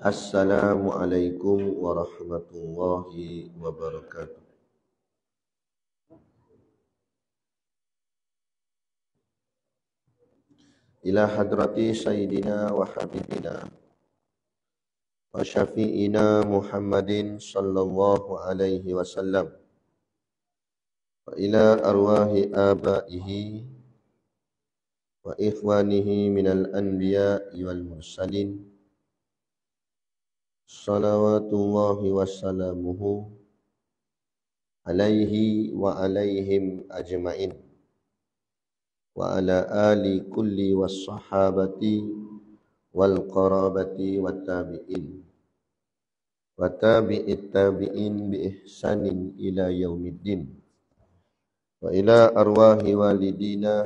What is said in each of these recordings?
Assalamualaikum warahmatullahi wabarakatuh. Ila hadrati sayyidina wa habibina wa syafi'ina Muhammadin sallallahu alaihi wasallam wa ila arwahi abaihi wa ikhwanihi minal anbiya'i wal mursalin salawatullahi wassalamuhu alaihi wa alaihim ajma'in wa ala ali kulli wassahabati wal qarabati wat tabi'in wa tabi'it tabi'in bi ihsanin ila yaumiddin wa ila arwahi walidina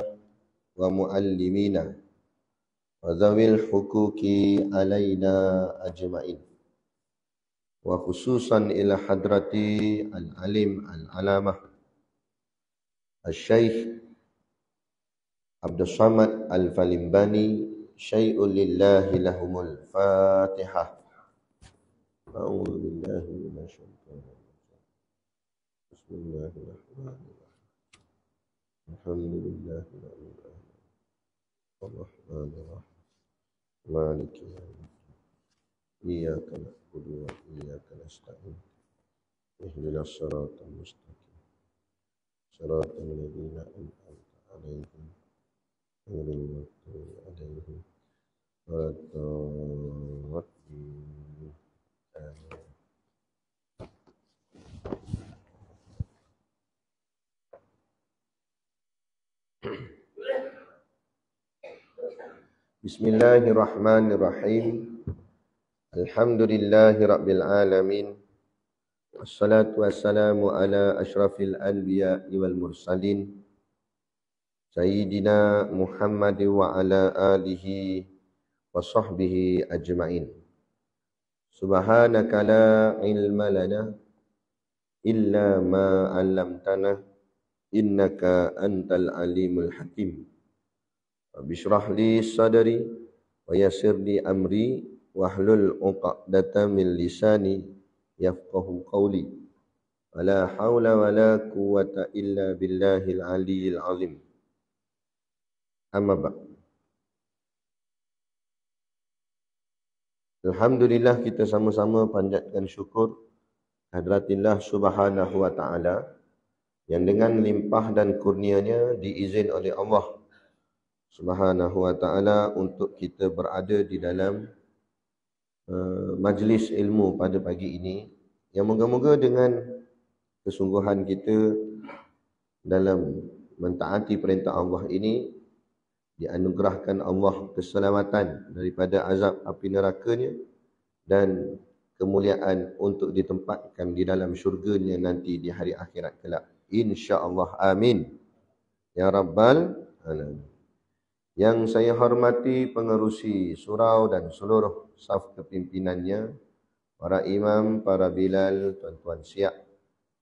wa muallimina wa zawil huquqi alaina ajma'in wa khususan ila hadrati al-alim al-alamah al-syaikh Abdul Samad Al-Falimbani syai'un lillahi lahumul fatihah. A'udzu billahi minasyaitonir rajim. Bismillahirrahmanirrahim. Alhamdulillahi rabbil alamin. Arrahmanir rahim. Maliki yaumiddin. Iyyaka na'budu wa iyyaka nasta'in. Ihdinas siratal mustaqim. Siratal ladzina an'amta 'alaihim ghairil maghdubi 'alaihim waladdallin. Bismillahirrahmanirrahim. Alhamdulillahi rabbil alamin. Wassalatu wassalamu ala asyrafil anbiya'i wal mursalin Sayyidina Muhammad wa ala alihi wa sahbihi ajma'in. Subhanaka la ilma lana illa ma 'allamtana innaka antal alimul hakim. Bishrah li sadri wa yassir li amri wahlul 'uqdatam min lisani yafqahu qawli. Wala haula wala quwwata illa billahil aliyyil azim. Amma ba'd. Alhamdulillah, kita sama-sama panjatkan syukur hadratillah subhanahu wa ta'ala yang dengan limpah dan kurnianya diizin oleh Allah subhanahu wa ta'ala untuk kita berada di dalam majlis ilmu pada pagi ini, yang moga-moga dengan kesungguhan kita dalam mentaati perintah Allah ini dianugerahkan Allah keselamatan daripada azab api nerakanya dan kemuliaan untuk ditempatkan di dalam syurganya nanti di hari akhirat kelak, insya-Allah. Amin ya rabbal alamin. Yang saya hormati pengerusi surau dan seluruh saf kepimpinannya, para imam, para bilal, tuan-tuan siap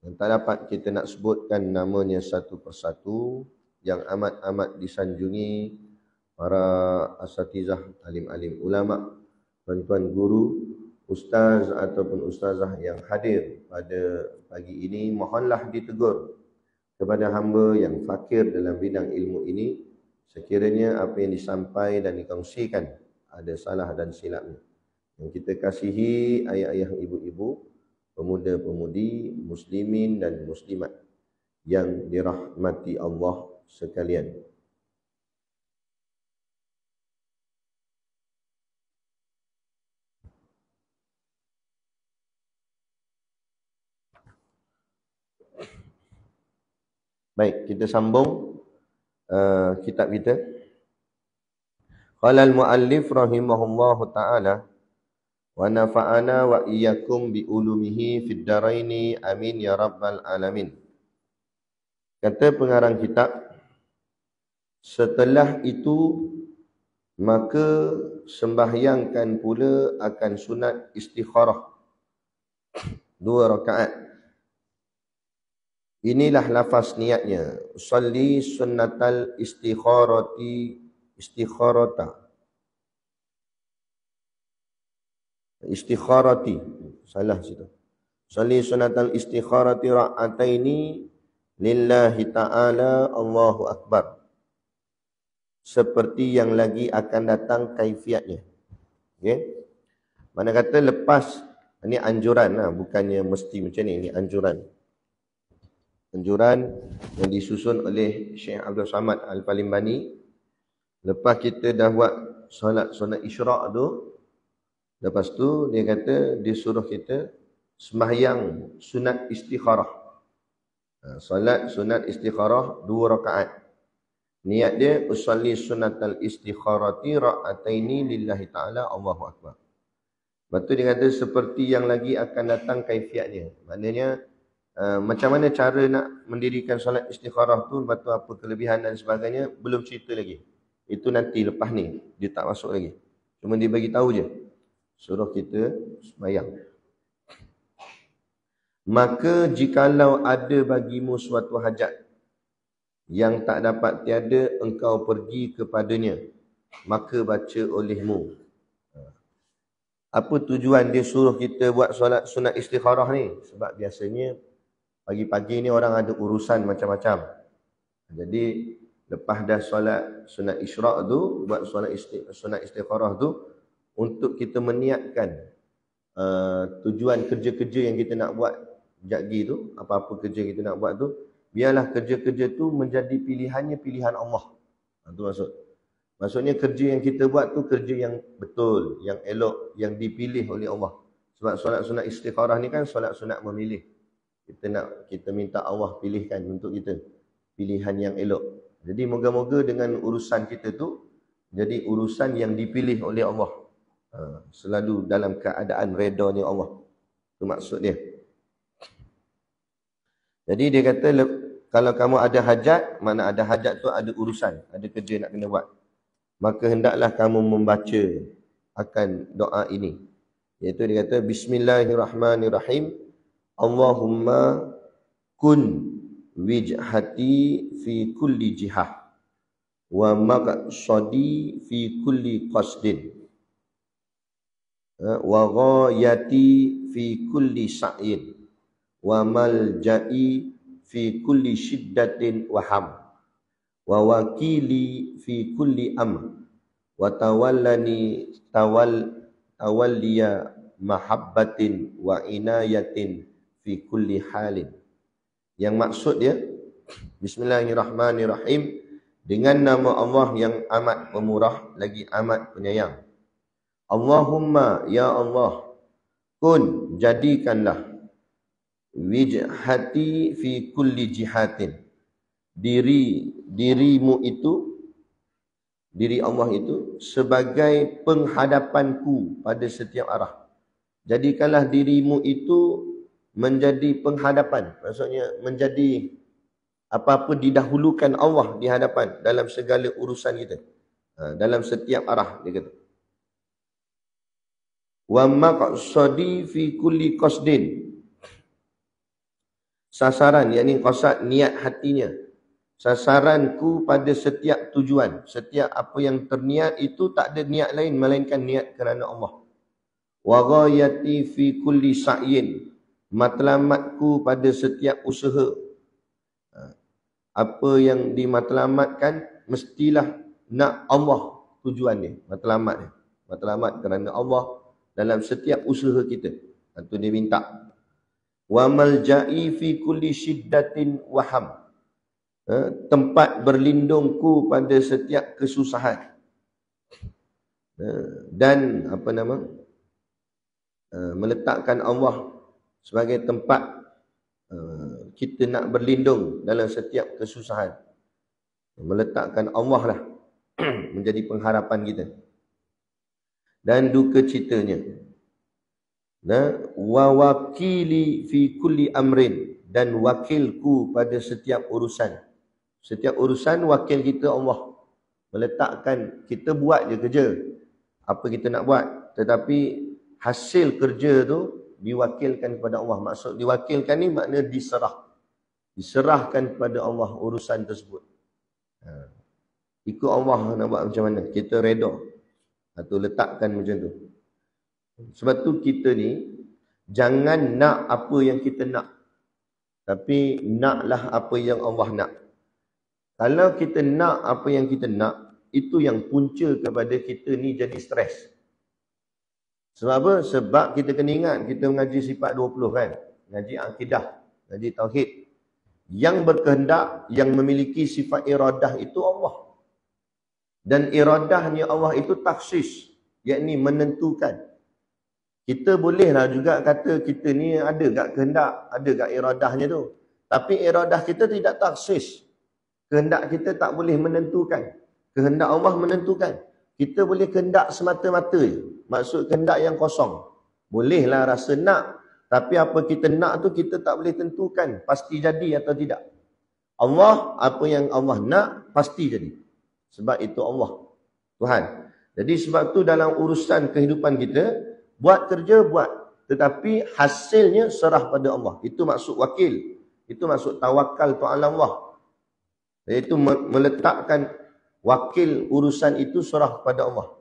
yang tak dapat kita nak sebutkan namanya satu persatu, yang amat-amat disanjungi para asatizah, alim-alim ulama, tuan-tuan guru, ustaz ataupun ustazah yang hadir pada pagi ini, mohonlah ditegur kepada hamba yang fakir dalam bidang ilmu ini, sekiranya apa yang disampaikan dan dikongsikan ada salah dan silapnya. Yang kita kasihi ayah-ayah, ibu-ibu, pemuda-pemudi, muslimin dan muslimat yang dirahmati Allah sekalian. Baik, kita sambung kitab kita. Qala al-muallif rahimahullahu ta'ala wa nafa'ana wa iyyakum bi ulumihi fid dharaini amin ya rabbal alamin. Kata pengarang kitab, setelah itu maka sembahyangkan pula akan sunat istikharah 2 rakaat. Inilah lafaz niatnya. Usalli sunnatal istikharata. istikharati. Salah situ. Salli sunatal istikharati ra'ataini lillahi ta'ala Allahu Akbar. Seperti yang lagi akan datang kaifiatnya. Okay? Mana kata lepas, ini anjuran lah, bukannya mesti macam ni. Ini anjuran. Anjuran yang disusun oleh Syekh Abdul Samad Al-Palimbani. Lepas kita dah buat solat isyraq tu, lepas tu dia kata, dia suruh kita sembahyang sunat istikharah. Solat sunat istikharah 2 rakaat. Niat dia usalli sunatal istikharati ra'ataini lillahi ta'ala Allahu Akbar. Lepas tu dia kata seperti yang lagi akan datang kaifiatnya. Maknanya macam mana cara nak mendirikan solat istikharah tu, lepas tu apa kelebihan dan sebagainya, belum cerita lagi. Itu nanti lepas ni, dia tak masuk lagi. Cuma dia bagi tahu je. Suruh kita sembahyang. Maka jikalau ada bagimu suatu hajat yang tak dapat tiada engkau pergi kepadanya, maka baca olehmu. Apa tujuan dia suruh kita buat solat sunat istikharah ni? Sebab biasanya pagi-pagi ni orang ada urusan macam-macam. Jadi lepas dah solat sunat isyraq tu, buat solat sunat istikharah tu, untuk kita meniatkan tujuan kerja-kerja yang kita nak buat jagi tu, apa-apa kerja kita nak buat tu, biarlah kerja-kerja tu menjadi pilihannya pilihan Allah. Itu maksud. Maksudnya kerja yang kita buat tu kerja yang betul, yang elok, yang dipilih oleh Allah. Sebab solat sunat istikharah ni kan solat sunat memilih. Kita minta Allah pilihkan untuk kita pilihan yang elok. Jadi moga-moga dengan urusan kita tu jadi urusan yang dipilih oleh Allah. Selalu dalam keadaan redanya Allah. Itu maksud dia. Jadi dia kata kalau kamu ada hajat, mana ada hajat tu ada urusan, ada kerja nak kena buat, maka hendaklah kamu membaca akan doa ini. Iaitu dia kata Bismillahirrahmanirrahim. Allahumma kun wijhati fi kulli jihah wa maqsadi fi kulli qasdin wa ghayati fi kulli sa'in wa malja'i fi kulli syiddatin wa ham wa wakili fi kulli amr wa tawalliya mahabbatin wa inayatin fi kulli halin. Yang maksud dia Bismillahirrahmanirrahim, dengan nama Allah yang amat pemurah lagi amat penyayang. Allahumma, ya Allah, kun, jadikanlah, wijhati fi kulli jihatin, dirimu itu, diri Allah itu sebagai penghadapanku pada setiap arah. Jadikanlah dirimu itu menjadi penghadapan, maksudnya menjadi apa-apa didahulukan Allah di hadapan dalam segala urusan kita, dalam setiap arah, dia kata. Wa maqsadi fi kulli qasdin, sasaran, yakni qasad, niat hatinya, sasaranku pada setiap tujuan, setiap apa yang terniat itu tak ada niat lain melainkan niat kerana Allah. Wa ghayati fi kulli sa'yin, matlamatku pada setiap usaha. Apa yang dimatlamatkan mestilah nak Allah tujuan dia, matlamat dia. Matlamat kerana Allah dalam setiap usaha kita. Itu dia minta. Wa malja'i fi kulli syiddatin wa ham, tempat berlindungku pada setiap kesusahan. Dan meletakkan Allah sebagai tempat kita nak berlindung dalam setiap kesusahan. Meletakkan Allah lah menjadi pengharapan kita. Dan duka citanya. Wa wakili fi kulli amrin, dan wakilku pada setiap urusan. Setiap urusan wakil kita Allah. Meletakkan, kita buat je kerja apa kita nak buat, tetapi hasil kerja tu diwakilkan kepada Allah. Maksud diwakilkan ni makna diserahkan kepada Allah urusan tersebut. Ikut Allah nak buat macam mana, kita redha atau letakkan macam tu. Sebab tu kita ni jangan nak apa yang kita nak, tapi naklah apa yang Allah nak. Kalau kita nak apa yang kita nak, itu yang punca kepada kita ni jadi stres. Sebab apa? Sebab kita kena ingat, kita mengaji sifat 20 kan, ngaji akidah, ngaji tauhid. Yang berkehendak, yang memiliki sifat iradah itu Allah. Dan iradahnya Allah itu taksis, yakni menentukan. Kita bolehlah juga kata kita ni ada gak kehendak, ada gak iradahnya tu. Tapi iradah kita tidak taksis. Kehendak kita tak boleh menentukan. Kehendak Allah menentukan. Kita boleh kehendak semata-mata je. Maksud kehendak yang kosong. Bolehlah rasa nak. Tapi apa kita nak tu kita tak boleh tentukan. Pasti jadi atau tidak. Allah, apa yang Allah nak, pasti jadi. Sebab itu Allah, Tuhan. Jadi sebab tu dalam urusan kehidupan kita, buat kerja, buat. Tetapi hasilnya serah pada Allah. Itu maksud wakil. Itu maksud tawakal ta'ala Allah. Iaitu meletakkan wakil urusan itu serah kepada Allah.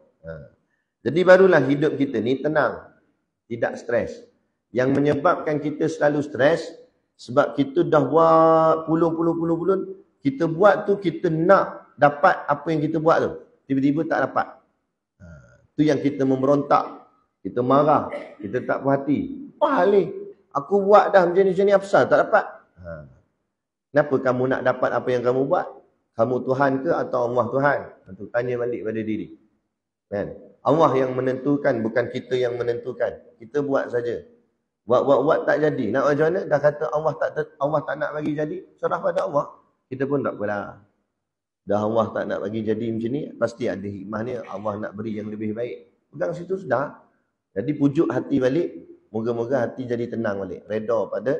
Jadi barulah hidup kita ni tenang. Tidak stres. Yang menyebabkan kita selalu stres, sebab kita dah buat puluh-puluh, kita buat tu kita nak dapat apa yang kita buat tu. Tiba-tiba tak dapat. Tu yang kita memberontak. Kita marah. Kita tak puas hati. Wah ni, aku buat dah macam ni apa pasal tak dapat? Kenapa kamu nak dapat apa yang kamu buat? Kamu Tuhan ke atau Allah Tuhan? Tentu tanya balik pada diri. Kan? Allah yang menentukan, bukan kita yang menentukan. Kita buat saja. Buat tak jadi. Nak macam mana? Dah kata Allah tak nak bagi jadi, serah pada Allah. Kita pun tak apalah. Dah Allah tak nak bagi jadi macam ni, pasti ada hikmahnya. Allah nak beri yang lebih baik. Pegang situ sudah. Jadi pujuk hati balik. Moga-moga hati jadi tenang balik. Reda pada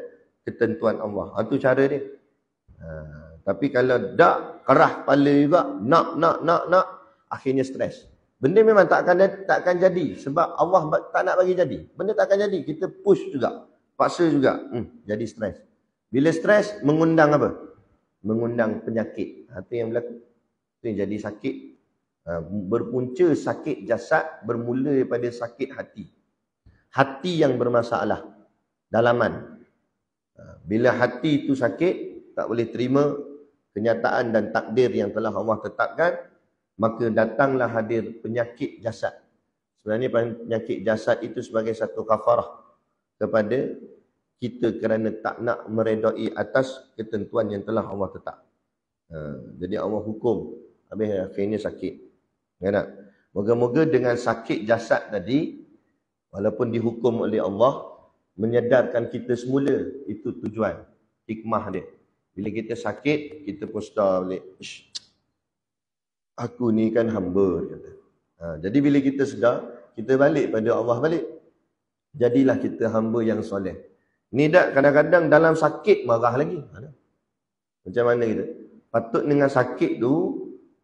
ketentuan Allah. Itu cara dia. Tapi kalau tak, kerah kepala juga, nak, akhirnya stres. Benda memang tak akan jadi. Sebab Allah tak nak bagi jadi. Benda tak akan jadi. Kita push juga. Paksa juga. Jadi stres. Bila stres, mengundang apa? Mengundang penyakit. Itu yang berlaku. Itu yang jadi sakit. Berpunca sakit jasad bermula daripada sakit hati. Hati yang bermasalah. Dalaman. Bila hati itu sakit, tak boleh terima kenyataan dan takdir yang telah Allah tetapkan, maka datanglah hadir penyakit jasad. Sebenarnya penyakit jasad itu sebagai satu kafarah kepada kita kerana tak nak meredai atas ketentuan yang telah Allah tetap. Jadi Allah hukum, habis akhirnya sakit. Ya tak? Moga-moga dengan sakit jasad tadi, walaupun dihukum oleh Allah, menyadarkan kita semula, itu tujuan, hikmah dia. Bila kita sakit, kita pun sedar balik. Aku ni kan hamba, kata. Jadi bila kita sedar, kita balik pada Allah balik. Jadilah kita hamba yang soleh. Ni tak kadang-kadang dalam sakit marah lagi. Macam mana kita? Patut dengan sakit tu,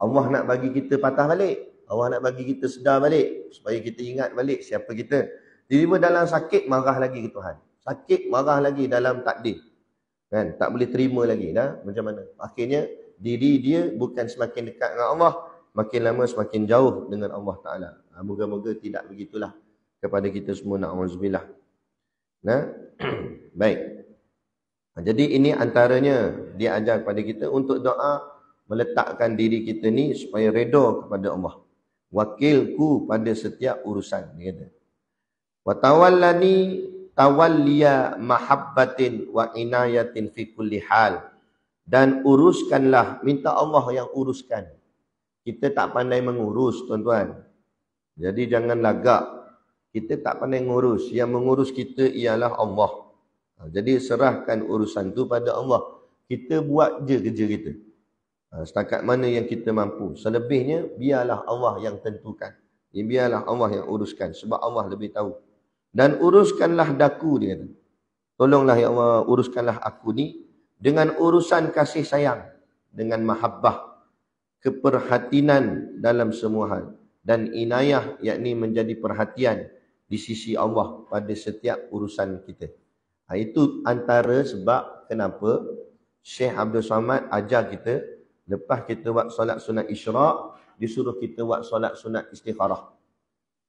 Allah nak bagi kita patah balik. Allah nak bagi kita sedar balik. Supaya kita ingat balik siapa kita. Tiba-tiba dalam sakit marah lagi ke Tuhan. Sakit marah lagi dalam takdir. Kan? Tak boleh terima lagi dah. Macam mana? Akhirnya diri dia bukan semakin dekat dengan Allah, makin lama semakin jauh dengan Allah Ta'ala. Moga-moga tidak begitulah kepada kita semua. Na'udzubillah. Baik. Jadi ini antaranya dia ajar kepada kita untuk doa, meletakkan diri kita ni supaya reda kepada Allah. Wakilku pada setiap urusan. Dia kata. Wa tawallani tawalliya mahabbatin wa inayatin fi kulli hal. Dan uruskanlah, minta Allah yang uruskan. Kita tak pandai mengurus, tuan-tuan. Jadi jangan lagak. Kita tak pandai mengurus. Yang mengurus kita ialah Allah. Jadi serahkan urusan tu pada Allah. Kita buat je kerja kita. Setakat mana yang kita mampu. Selebihnya, biarlah Allah yang tentukan. Biarlah Allah yang uruskan. Sebab Allah lebih tahu. Dan uruskanlah daku, dia kata. Tolonglah ya Allah, uruskanlah aku ni dengan urusan kasih sayang, dengan mahabbah, keperhatian dalam semua hal, dan inayah, yakni menjadi perhatian di sisi Allah pada setiap urusan kita. Itu antara sebab kenapa Syekh Abdul Samad ajar kita, lepas kita buat solat sunat isyraq, disuruh kita buat solat sunat istikharah.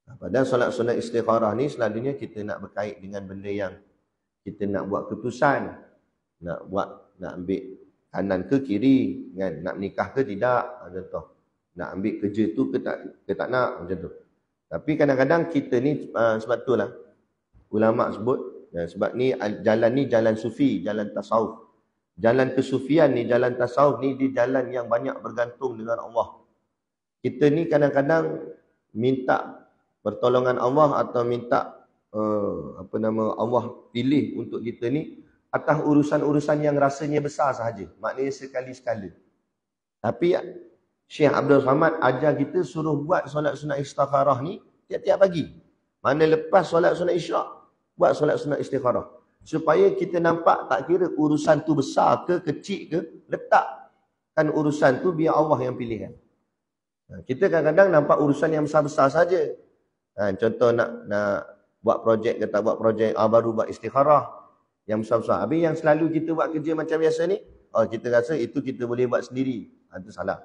Padahal solat sunat istikharah ni selalunya kita nak berkait dengan benda yang kita nak buat keputusan, nak ambil kanan ke kiri, kan? Nak menikah ke tidak, contoh. Nak ambil kerja tu ke tak nak, macam tu. Tapi kadang-kadang kita ni sebab itulah ulama sebut, sebab ni jalan sufi, jalan tasawuf. Jalan kesufian ni, jalan tasawuf ni, di jalan yang banyak bergantung dengan Allah. Kita ni kadang-kadang minta pertolongan Allah atau minta Allah pilih untuk kita ni atas urusan-urusan yang rasanya besar sahaja. Maknanya sekali-sekala. Tapi Syekh Abdul Samad ajar kita suruh buat solat sunat istikharah ni tiap-tiap pagi. Mana lepas solat sunat isyak, buat solat sunat istikharah. Supaya kita nampak tak kira urusan tu besar ke kecil ke, letakkan urusan tu biar Allah yang pilih. Kita kadang-kadang nampak urusan yang besar-besar saja. Contoh nak buat projek ke tak buat projek, baru buat istikharah yang besar-besar. Habis yang selalu kita buat kerja macam biasa ni, kita rasa itu kita boleh buat sendiri. Itu salah.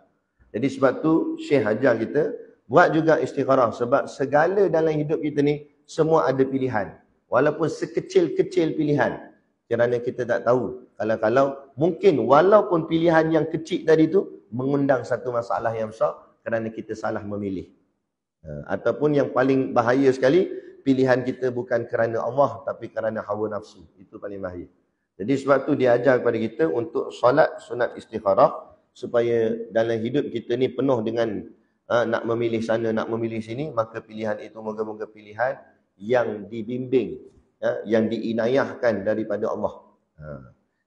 Jadi sebab tu Syekh ajar kita buat juga istikharah, sebab segala dalam hidup kita ni semua ada pilihan. Walaupun sekecil-kecil pilihan, kerana kita tak tahu. Kalau mungkin walaupun pilihan yang kecil tadi tu mengundang satu masalah yang besar kerana kita salah memilih. Ataupun yang paling bahaya sekali, pilihan kita bukan kerana Allah tapi kerana hawa nafsu. Itu paling bahaya. Jadi sebab tu dia ajar kepada kita untuk solat sunat istikharah, supaya dalam hidup kita ni penuh dengan nak memilih sana, nak memilih sini, maka pilihan itu moga-moga pilihan yang dibimbing, yang diinayahkan daripada Allah,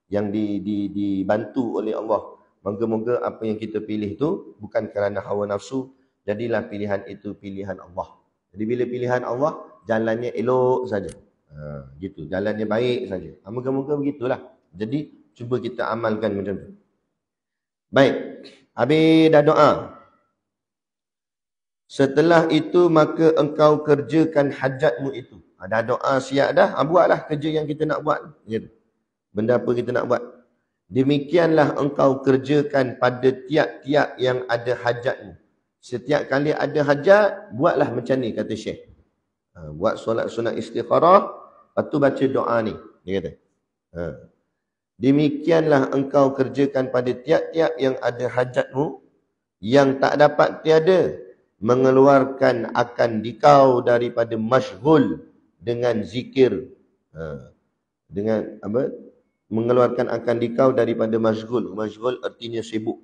yang dibantu oleh Allah. Moga-moga apa yang kita pilih tu bukan kerana hawa nafsu, jadilah pilihan itu pilihan Allah. Jadi bila pilihan Allah, jalannya elok saja. Gitu, jalannya baik saja. Moga-moga begitulah. Jadi cuba kita amalkan macam tu. Baik, habis dah doa. Setelah itu maka engkau kerjakan hajatmu itu. Dah doa siap dah, buatlah kerja yang kita nak buat. Benda apa kita nak buat. Demikianlah engkau kerjakan pada tiap-tiap yang ada hajatmu. Setiap kali ada hajat, buatlah macam ni, kata Syekh. Buat solat sunat istikharah, lepas tu baca doa ni. Dia kata. Demikianlah engkau kerjakan pada tiap-tiap yang ada hajatmu, yang tak dapat tiada, mengeluarkan akan dikau daripada masyghul dengan zikir. Dengan apa? Mengeluarkan akan dikau daripada masyghul. Masyghul artinya sibuk.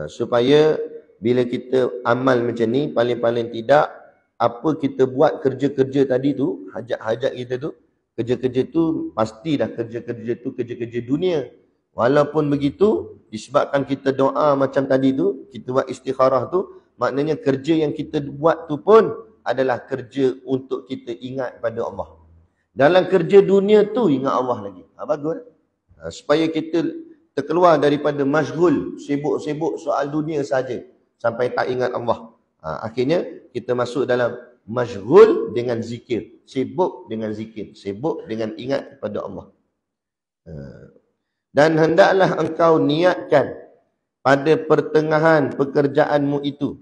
Supaya bila kita amal macam ni, paling-paling tidak, apa kita buat kerja-kerja tadi tu, hajat-hajat kita tu, kerja-kerja tu, pastilah kerja-kerja tu, kerja-kerja dunia. Walaupun begitu, disebabkan kita doa macam tadi tu, kita buat istikharah tu, maknanya kerja yang kita buat tu pun adalah kerja untuk kita ingat pada Allah. Dalam kerja dunia tu, ingat Allah lagi. Bagus. Supaya kita terkeluar daripada masyghul, sibuk-sibuk soal dunia saja, sampai tak ingat Allah. Akhirnya kita masuk dalam masyghul dengan zikir. Sibuk dengan zikir. Sibuk dengan ingat kepada Allah. Dan hendaklah engkau niatkan pada pertengahan pekerjaanmu itu.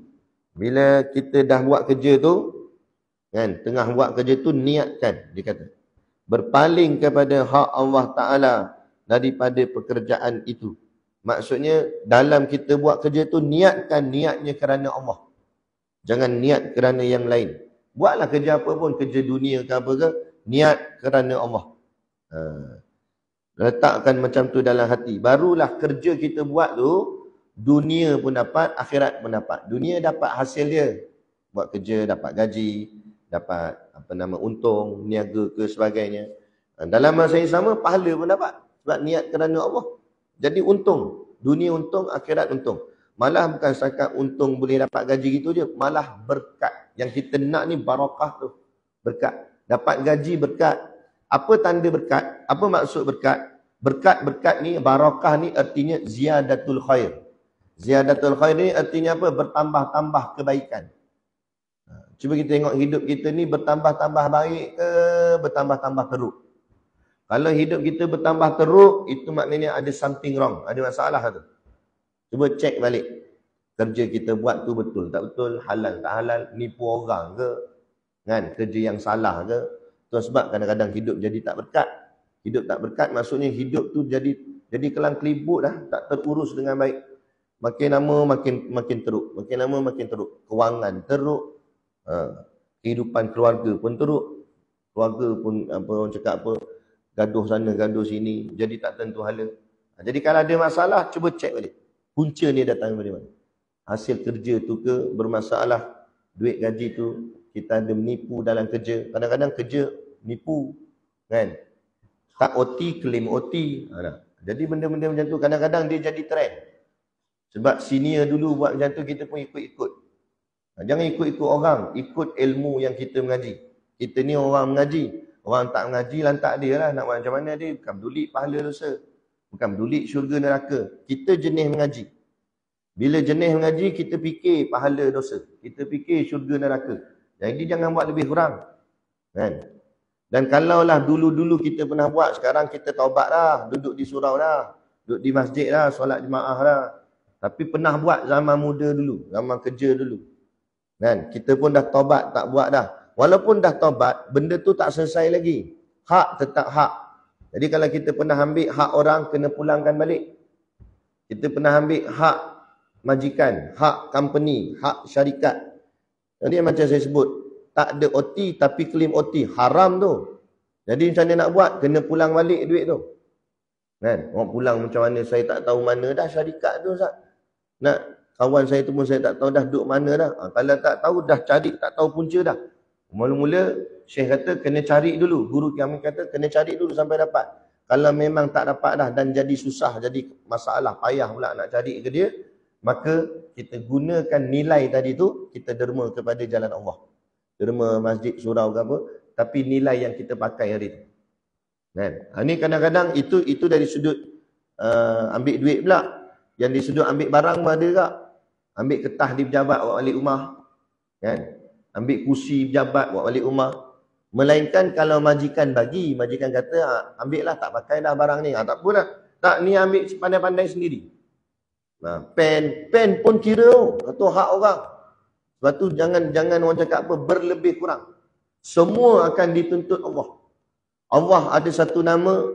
Bila kita dah buat kerja tu, kan, tengah buat kerja tu, niatkan, dia kata. Berpaling kepada hak Allah Ta'ala daripada pekerjaan itu. Maksudnya, dalam kita buat kerja tu, niatkan niatnya kerana Allah. Jangan niat kerana yang lain. Buatlah kerja apa pun, kerja dunia ke apa ke, niat kerana Allah. Letakkan macam tu dalam hati. Barulah kerja kita buat tu, dunia pun dapat, akhirat pun dapat. Dunia dapat hasil dia. Buat kerja, dapat gaji, dapat untung, niaga ke sebagainya. Dalam masa yang sama, pahala pun dapat. Sebab niat kerana Allah. Jadi untung. Dunia untung, akhirat untung. Malah bukan setakat untung boleh dapat gaji gitu je. Malah berkat. Yang kita nak ni barakah tu. Berkat. Dapat gaji berkat. Apa tanda berkat? Apa maksud berkat? Berkat-berkat ni, barakah ni artinya ziyadatul khair. Ziyadatul khair ni artinya apa? Bertambah-tambah kebaikan. Cuba kita tengok hidup kita ni bertambah-tambah baik ke bertambah-tambah teruk. Kalau hidup kita bertambah teruk, itu maknanya ada something wrong. Ada masalah tu. Cuba cek balik. Kerja kita buat tu betul tak betul, halal tak halal, nipu orang ke, Kan? Kerja yang salah ke. Itu sebab kadang-kadang hidup jadi tak berkat. Hidup tak berkat maksudnya hidup tu jadi kelang kelibut dah, tak terurus dengan baik. Makin lama makin teruk, makin lama makin teruk. Kewangan teruk, kehidupan keluarga pun teruk. Keluarga pun apa orang cakap apa, gaduh sana gaduh sini, jadi tak tentu hala. Jadi kalau ada masalah cuba cek balik. Punca ni datang dari mana? Hasil kerja tu ke bermasalah, duit gaji tu kita ada menipu dalam kerja. Kadang-kadang kerja nipu, kan? Tak OT, claim OT. Jadi benda-benda macam tu kadang-kadang dia jadi trend. Sebab senior dulu buat macam tu, kita pun ikut-ikut. Jangan ikut-ikut orang, ikut ilmu yang kita mengaji. Kita ni orang mengaji. Orang tak mengaji lantak dia lah. Nak buat macam mana dia? Bukan peduli pahala dosa. Bukan peduli syurga neraka. Kita jenis mengaji. Bila jenis mengaji, kita fikir pahala dosa. Kita fikir syurga neraka. Jadi jangan buat lebih kurang. Kan? Dan kalaulah dulu-dulu kita pernah buat, sekarang kita taubat dah, duduk di surau dah, duduk di masjid dah, solat jemaah dah. Tapi pernah buat zaman muda dulu, zaman kerja dulu. Kan? Kita pun dah taubat, tak buat dah. Walaupun dah taubat, benda tu tak selesai lagi. Hak tetap hak. Jadi kalau kita pernah ambil hak orang, kena pulangkan balik. Kita pernah ambil hak majikan, hak company, hak syarikat. Jadi macam saya sebut, tak ada OT tapi claim OT. Haram tu. Jadi macam mana nak buat? Kena pulang balik duit tu. Kan? Orang pulang macam mana? Saya tak tahu mana dah syarikat tu. Ustaz. Nak kawan saya tu pun saya tak tahu dah duduk mana dah. Kalau tak tahu dah cari, tak tahu punca dah. Mula-mula Syekh kata kena cari dulu. Guru kami kata kena cari dulu sampai dapat. Kalau memang tak dapat dah dan jadi susah, jadi masalah, payah pula nak cari ke dia, maka kita gunakan nilai tadi tu, kita derma kepada jalan Allah. Derma masjid, surau ke apa, tapi nilai yang kita pakai hari tu. Kan? Ini kadang-kadang itu dari sudut ambil duit pula. Yang di sudut ambil barang pun ada tak? Ambil kertas di pejabat bawa balik rumah. Kan? Ambil kursi pejabat bawa balik rumah. Melainkan kalau majikan bagi, majikan kata ambil lah, tak pakai dah barang ni. Tak apa dah. Tak, ni ambil pandai-pandai sendiri. Pen pun kira tu hak orang. Sebab tu jangan orang cakap apa, berlebih kurang. Semua akan dituntut Allah. Allah ada satu nama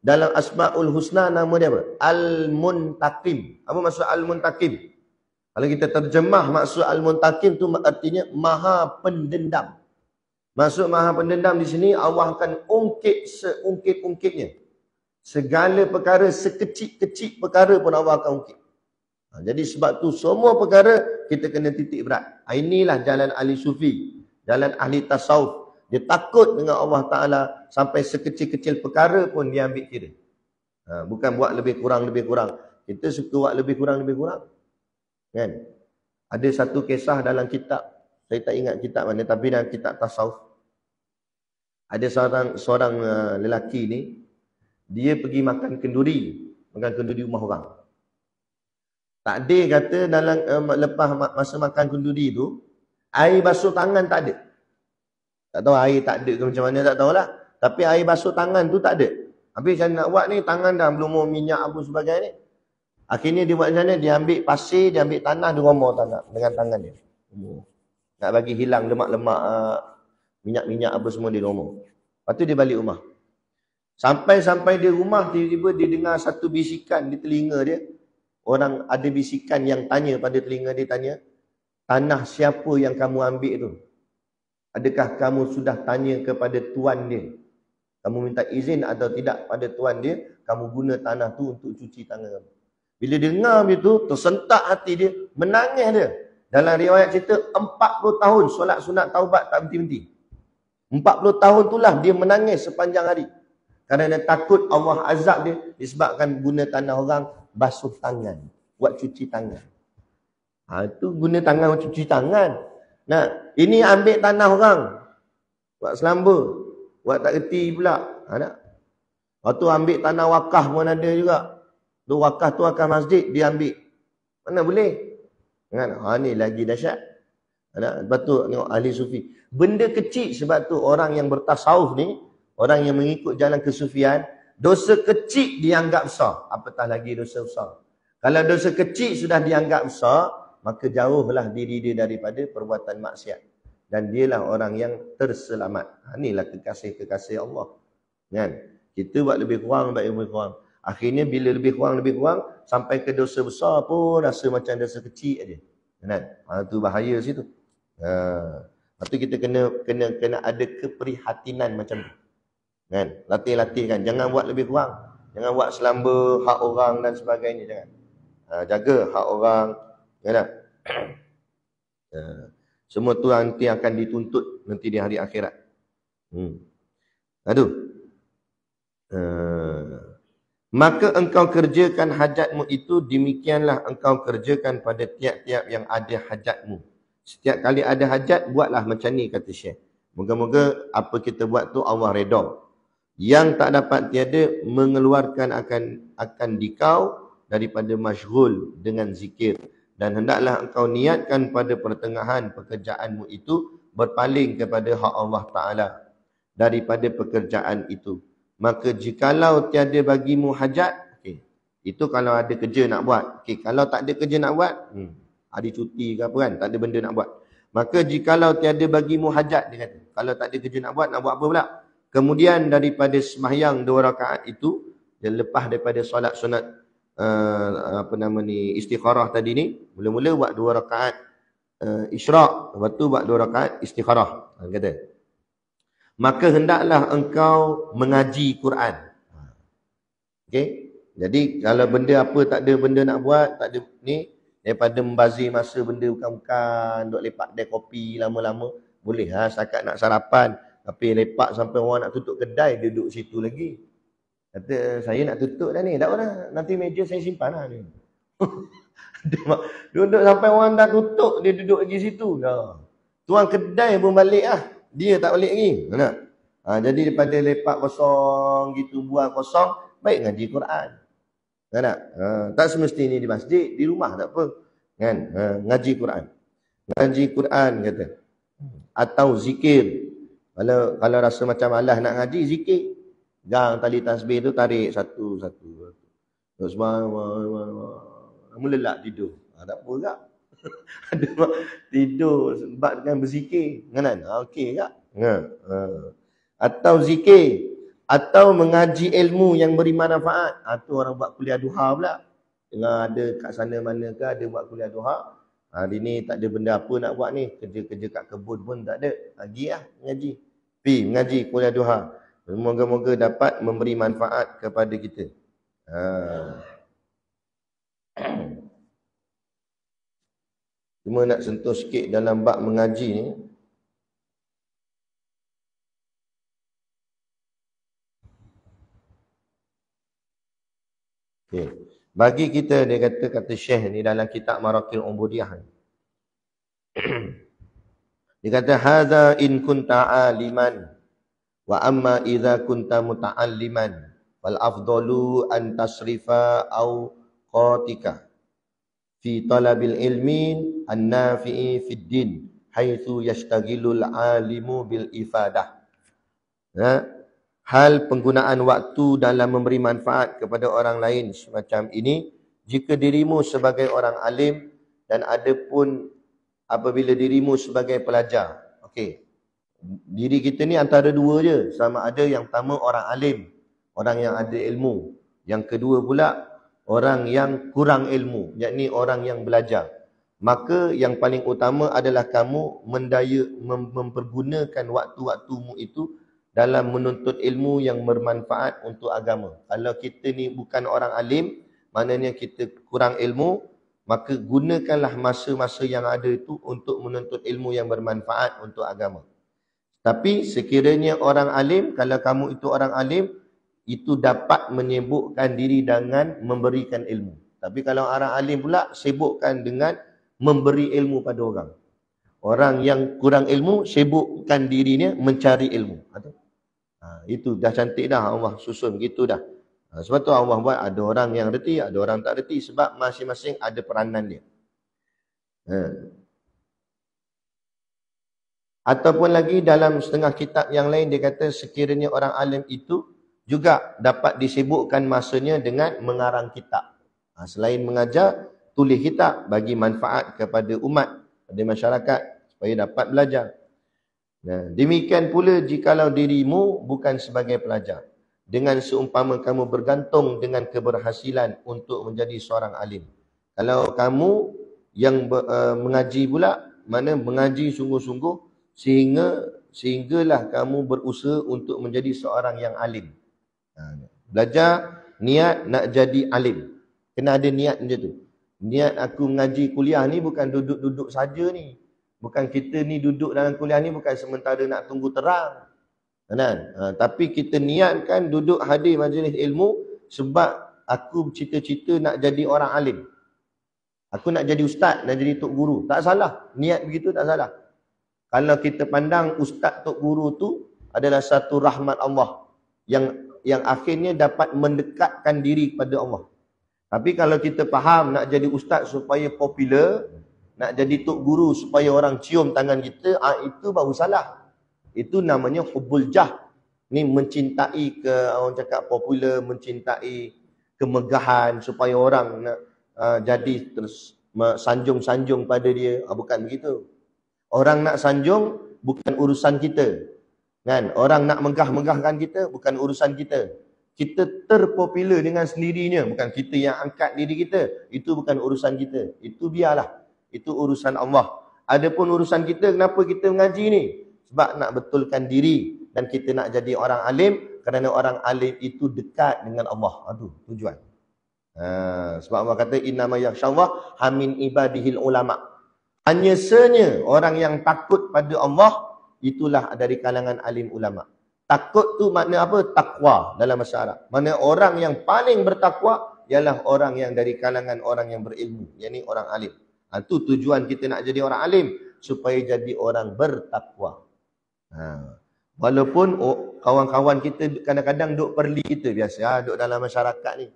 dalam Asmaul Husna, nama dia apa? Al-Muntaqim. Apa maksud Al-Muntaqim? Kalau kita terjemah maksud Al-Muntaqim tu artinya Maha Pendendam. Maksud Maha Pendendam di sini, Allah akan ungkit seungkit-ungkitnya. Segala perkara, sekecil-kecil perkara pun Allah akan ungkit. Jadi sebab tu semua perkara kita kena titik berat. Inilah jalan ahli sufi, jalan ahli tasawuf. Dia takut dengan Allah Ta'ala sampai sekecil-kecil perkara pun dia ambil kira. Bukan buat lebih kurang. Kita suka buat lebih kurang. Kan? Ada satu kisah dalam kitab, saya tak ingat kitab mana, tapi dalam kitab tasawuf. Ada seorang lelaki ni, dia pergi makan kenduri rumah orang. Takdir kata dalam lepas masa makan kenduri tu, air basuh tangan tak ada. Tak tahu air tak ada ke macam mana, tak tahulah. Tapi air basuh tangan tu tak ada. Habis macam nak buat ni, tangan dah belum mau minyak apa sebagainya. Akhirnya dia buat macam mana? Dia ambil pasir, dia ambil tanah, dia romor tanah dengan tangan dia. Nak bagi hilang lemak-lemak, minyak-minyak apa semua dia romor. Lepas tu dia balik rumah. Sampai di rumah, tiba-tiba dia dengar satu bisikan di telinga dia. Orang ada bisikan yang tanya pada telinga dia, tanya, tanah siapa yang kamu ambil tu? Adakah kamu sudah tanya kepada tuan dia? Kamu minta izin atau tidak pada tuan dia, kamu guna tanah tu untuk cuci tangan kamu. Bila dengar begitu, tersentak hati dia, menangis dia. Dalam riwayat cerita, 40 tahun solat sunat taubat tak berhenti-henti. 40 tahun itulah dia menangis sepanjang hari. Kerana dia takut Allah azab dia disebabkan guna tanah orang basuh tangan, buat cuci tangan. Itu guna tangan buat cuci tangan. Nah, ini ambil tanah orang, buat selamba, buat tak reti pula. Lepas tu ambil tanah wakaf pun ada juga. Tu wakaf tu akan masjid, dia ambil. Mana boleh? Ni lagi dahsyat. Lepas tu tengok ahli sufi. Benda kecil, sebab tu orang yang bertasawuf ni, orang yang mengikut jalan kesufian, dosa kecil dianggap besar. Apatah lagi dosa besar. Kalau dosa kecil sudah dianggap besar, maka jauhlah diri dia daripada perbuatan maksiat. dan dialah orang yang terselamat. Inilah kekasih-kekasih Allah. Kan? Kita buat lebih kurang, akhirnya bila lebih kurang, sampai ke dosa besar pun rasa macam dosa kecil aja. Kan? Itu bahaya situ. Lepas tu kita kena ada keprihatinan macam tu. Kan? Latih kan. Jangan buat lebih kurang. Jangan buat selamba hak orang dan sebagainya. Jangan. Jaga hak orang. Kan? Semua tu nanti akan dituntut nanti di hari akhirat. Aduh. Maka engkau kerjakan hajatmu itu, demikianlah engkau kerjakan pada tiap-tiap yang ada hajatmu. Setiap kali ada hajat, buatlah macam ni, kata Syekh. Moga-moga apa kita buat tu Allah redha. Yang tak dapat tiada mengeluarkan akan dikau daripada masyghul dengan zikir. Dan hendaklah engkau niatkan pada pertengahan pekerjaanmu itu berpaling kepada hak Allah Ta'ala daripada pekerjaan itu. Maka jikalau tiada bagimu hajat, itu kalau ada kerja nak buat. Kalau tak ada kerja nak buat, ada cuti ke apa kan, tak ada benda nak buat. Maka jikalau tiada bagimu hajat, dia kata, kalau tak ada kerja nak buat apa pula? Kemudian daripada sembahyang 2 rakaat itu, dia lepas daripada solat sunat istikharah tadi ni, mula-mula buat 2 rakaat isyraq, lepas tu buat 2 rakaat istikharah. Kata, maka hendaklah engkau mengaji Quran. Jadi kalau benda apa tak ada benda nak buat, tak ada ni, daripada membazir masa benda bukan-bukan, duk lepak kedai kopi lama-lama, boleh setakat nak sarapan, tapi lepak sampai orang nak tutup kedai, duduk situ lagi. Kata, saya nak tutup dah ni. Tak apa dah. Nanti meja saya simpan lah ni. Duduk sampai orang dah tutup, dia duduk lagi situ. Tuan kedai pun balik lah. Dia tak balik lagi. Jadi daripada lepak kosong gitu, buang kosong, baik ngaji Quran. Tak? Tak semestinya di masjid, di rumah tak apa. Kan? Ngaji Quran. Ngaji Quran kata. Atau zikir. Kalau rasa macam malas nak ngaji, zikir. Gang tali tasbih tu tarik satu-satu. Terus melelak tidur. Tak apa tak? Tidur sebab dengan berzikir. Kan? Okey tak? Atau zikir. Atau mengaji ilmu yang beri manfaat. Tu orang buat kuliah duha pula. Tengah ada kat sana mana ke ada buat kuliah duha. Hari ni tak ada benda apa nak buat ni. Kerja-kerja kat kebun pun tak ada. Pergi lah mengaji. Pergi mengaji kuliah duha. Moga-moga dapat memberi manfaat kepada kita. Cuma nak sentuh sikit dalam bab mengaji ni. Bagi kita, dia kata Syekh ni dalam kitab Marakil Ubudiyah. Dia kata, hadza in kunta aliman. Wa amma idza kunta muta'alliman wal afdalu an tasrifa au qatika fi talabil ilmi an-nafi'i fid din haitsu yashtagilul alimu bil ifadah. Hal penggunaan waktu dalam memberi manfaat kepada orang lain semacam ini jika dirimu sebagai orang alim dan adapun apabila dirimu sebagai pelajar. Diri kita ni antara dua je. Sama ada yang pertama orang alim, orang yang ada ilmu. Yang kedua pula orang yang kurang ilmu, yakni orang yang belajar. Maka yang paling utama adalah kamu mempergunakan waktu-waktumu itu dalam menuntut ilmu yang bermanfaat untuk agama. Kalau kita ni bukan orang alim, maknanya kita kurang ilmu, maka gunakanlah masa-masa yang ada itu untuk menuntut ilmu yang bermanfaat untuk agama. Tapi sekiranya orang alim, kalau kamu itu orang alim, itu dapat menyibukkan diri dengan memberikan ilmu. Tapi kalau orang alim pula, sibukkan dengan memberi ilmu pada orang. Orang yang kurang ilmu, sibukkan dirinya mencari ilmu. Itu dah cantik dah Allah susun, gitu dah. Sebab tu Allah buat ada orang yang reti, ada orang tak reti. Sebab masing-masing ada peranan dia. Ataupun lagi dalam setengah kitab yang lain dia kata sekiranya orang alim itu juga dapat disibukkan masanya dengan mengarang kitab. Selain mengajar, tulis kitab bagi manfaat kepada umat, kepada masyarakat supaya dapat belajar. Nah, demikian pula jikalau dirimu bukan sebagai pelajar. Dengan seumpama kamu bergantung dengan keberhasilan untuk menjadi seorang alim. Kalau kamu yang mengaji pula, mana mengaji sungguh-sungguh sehinggalah kamu berusaha untuk menjadi seorang yang alim. Belajar niat nak jadi alim. Kena ada niat macam tu. Niat aku mengaji kuliah ni bukan duduk-duduk saja ni. Bukan kita ni duduk dalam kuliah ni bukan sementara nak tunggu terang. Kan? Tapi kita niatkan duduk hadir majlis ilmu sebab aku cita-cita nak jadi orang alim. Aku nak jadi ustaz, nak jadi tok guru. Tak salah. Niat begitu tak salah. Kalau kita pandang ustaz tok guru tu adalah satu rahmat Allah yang akhirnya dapat mendekatkan diri kepada Allah. Tapi kalau kita faham nak jadi ustaz supaya popular, nak jadi tok guru supaya orang cium tangan kita, itu baru salah. Itu namanya hubbul jah. Ni mencintai orang cakap popular, mencintai kemegahan supaya orang nak jadi terus sanjung-sanjung pada dia. Bukan begitu. Orang nak sanjung bukan urusan kita. Kan? Orang nak megah-megahkan kita bukan urusan kita. Kita terpopular dengan sendirinya, bukan kita yang angkat diri kita. Itu bukan urusan kita. Itu biarlah. Itu urusan Allah. Adapun urusan kita, kenapa kita mengaji ni? Sebab nak betulkan diri dan kita nak jadi orang alim, kerana orang alim itu dekat dengan Allah. Itu tujuan. Sebab Allah kata innama yakhshallah hamin ibadihil ulama. Hanya senya orang yang takut pada Allah itulah dari kalangan alim ulama. Takut tu makna apa? Takwa dalam bahasa Arab. Mana orang yang paling bertakwa ialah orang yang dari kalangan orang yang berilmu, yakni orang alim. Itu tujuan kita nak jadi orang alim, supaya jadi orang bertakwa. Walaupun kawan-kawan kita kadang-kadang duk perli kita biasa, duk dalam masyarakat ni.